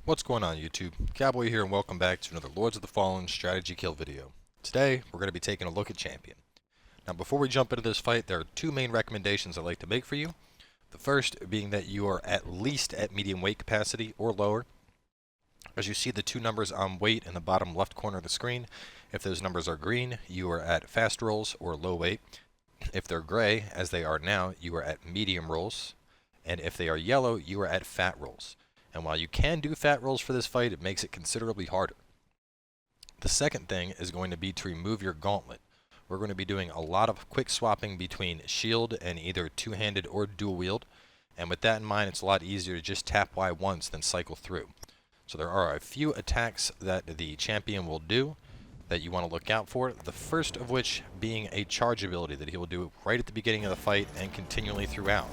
What's going on YouTube? Cowboy here and welcome back to another Lords of the Fallen strategy kill video. Today, we're going to be taking a look at Champion. Now before we jump into this fight, there are two main recommendations I'd like to make for you. The first being that you are at least at medium weight capacity or lower. As you see the two numbers on weight in the bottom left corner of the screen, if those numbers are green, you are at fast rolls or low weight. If they're gray, as they are now, you are at medium rolls. And if they are yellow, you are at fat rolls. And while you can do fat rolls for this fight, it makes it considerably harder. The second thing is going to be to remove your gauntlet. We're going to be doing a lot of quick swapping between shield and either two-handed or dual wield. And with that in mind, it's a lot easier to just tap Y once than cycle through. So there are a few attacks that the champion will do that you want to look out for. The first of which being a charge ability that he will do right at the beginning of the fight and continually throughout.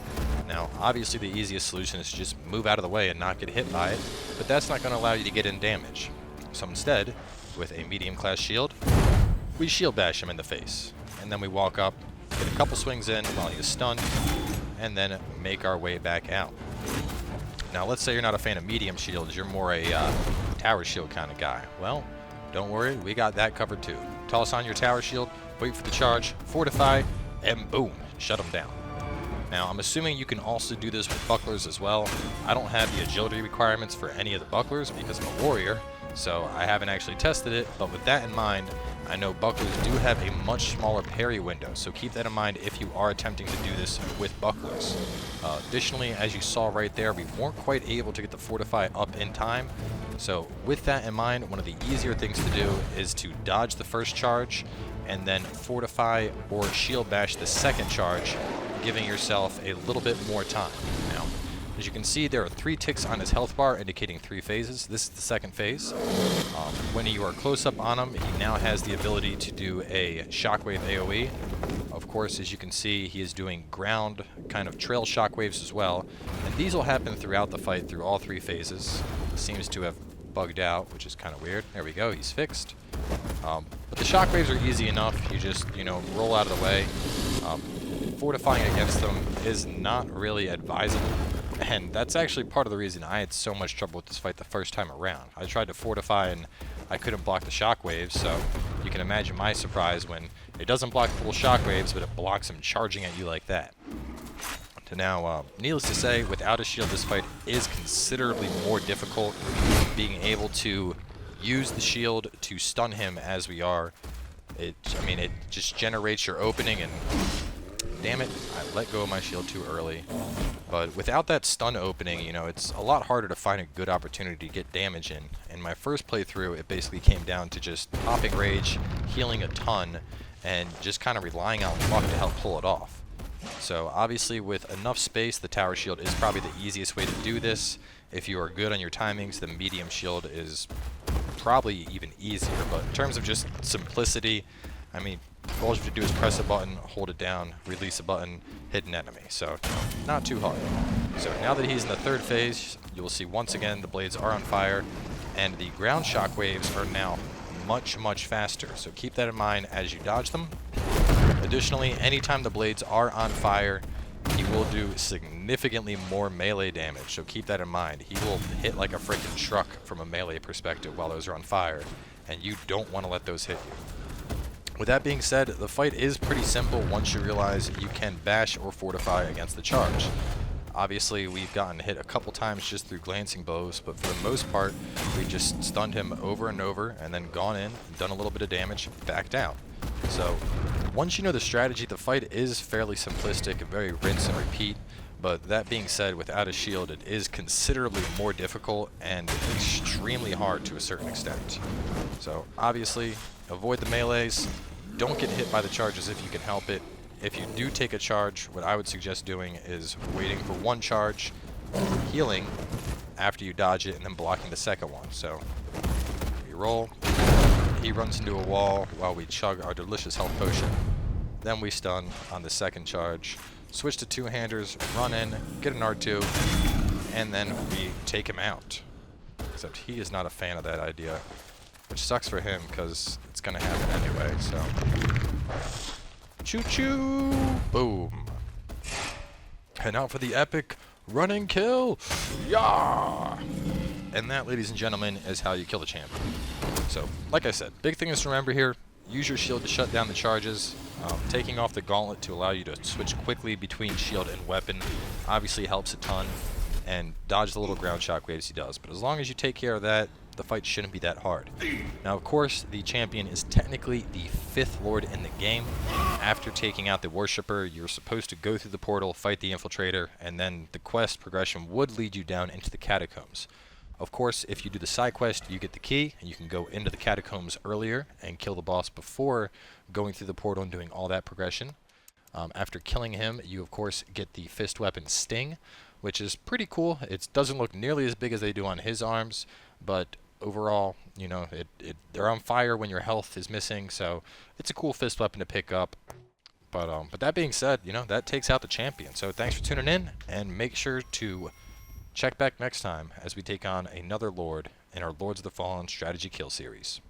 Now, obviously the easiest solution is to just move out of the way and not get hit by it, but that's not going to allow you to get in damage. So instead, with a medium class shield, we shield bash him in the face. And then we walk up, get a couple swings in while he is stunned, and then make our way back out. Now, let's say you're not a fan of medium shields, you're more a tower shield kind of guy. Well, don't worry, we got that covered too. Toss on your tower shield, wait for the charge, fortify, and boom, shut them down. Now, I'm assuming you can also do this with bucklers as well. I don't have the agility requirements for any of the bucklers because I'm a warrior, so I haven't actually tested it, but with that in mind, I know bucklers do have a much smaller parry window, so keep that in mind if you are attempting to do this with bucklers. Additionally, as you saw right there, we weren't quite able to get the fortify up in time, so with that in mind, one of the easier things to do is to dodge the first charge and then fortify or shield bash the second charge, giving yourself a little bit more time. Now, as you can see, there are 3 ticks on his health bar indicating 3 phases. This is the second phase. When you are close up on him, he now has the ability to do a shockwave AoE. Of course, as you can see, he is doing ground kind of trail shockwaves as well. And these will happen throughout the fight through all 3 phases. Seems to have bugged out, which is kind of weird. There we go, he's fixed. But the shockwaves are easy enough. You just, roll out of the way. Fortifying against them is not really advisable, and that's actually part of the reason I had so much trouble with this fight the first time around. I tried to fortify and I couldn't block the shockwaves, so you can imagine my surprise when it doesn't block full shockwaves, but it blocks him charging at you like that. So now, needless to say, without a shield, this fight is considerably more difficult. Being able to use the shield to stun him as we are, it just generates your opening, and damn it, I let go of my shield too early. But without that stun opening, it's a lot harder to find a good opportunity to get damage in. In my first playthrough, it basically came down to just popping rage, healing a ton, and just kind of relying on luck to help pull it off. So obviously with enough space, the tower shield is probably the easiest way to do this. If you are good on your timings, the medium shield is probably even easier. But in terms of just simplicity, all you have to do is press a button, hold it down, release a button, hit an enemy. So, not too hard. So now that he's in the third phase, you will see once again the blades are on fire, and the ground shockwaves are now much, much faster. So keep that in mind as you dodge them. Additionally, anytime the blades are on fire, he will do significantly more melee damage. So keep that in mind. He will hit like a freaking truck from a melee perspective while those are on fire, and you don't want to let those hit you. With that being said, the fight is pretty simple once you realize you can bash or fortify against the charge. Obviously, we've gotten hit a couple times just through glancing blows, but for the most part, we just stunned him over and over and then gone in, done a little bit of damage, backed out. So, once you know the strategy, the fight is fairly simplistic and very rinse and repeat, but that being said, without a shield, it is considerably more difficult and extremely hard to a certain extent. So, obviously, avoid the melees. Don't get hit by the charges if you can help it. If you do take a charge, what I would suggest doing is waiting for one charge, healing after you dodge it, and then blocking the second one. So we roll, he runs into a wall while we chug our delicious health potion. Then we stun on the second charge, switch to two-handers, run in, get an R2, and then we take him out. Except he is not a fan of that idea, which sucks for him because it's going to happen anyway, so. Choo-choo! Boom. And out for the epic running kill. Yeah! And that, ladies and gentlemen, is how you kill the champion. So, like I said, big thing is to remember here, use your shield to shut down the charges. Taking off the gauntlet to allow you to switch quickly between shield and weapon obviously helps a ton, and dodge the little ground shockwaves he does. But as long as you take care of that, the fight shouldn't be that hard. Now, of course, the champion is technically the 5th Lord in the game. After taking out the Worshipper, you're supposed to go through the portal, fight the Infiltrator, and then the quest progression would lead you down into the Catacombs. Of course, if you do the side quest, you get the key, and you can go into the Catacombs earlier and kill the boss before going through the portal and doing all that progression. After killing him, you of course get the fist weapon Sting, which is pretty cool. It doesn't look nearly as big as they do on his arms, but overall, you know, they're on fire when your health is missing, so it's a cool fist weapon to pick up. But that being said, you know, that takes out the champion. So thanks for tuning in, and make sure to check back next time as we take on another Lord in our Lords of the Fallen strategy kill series.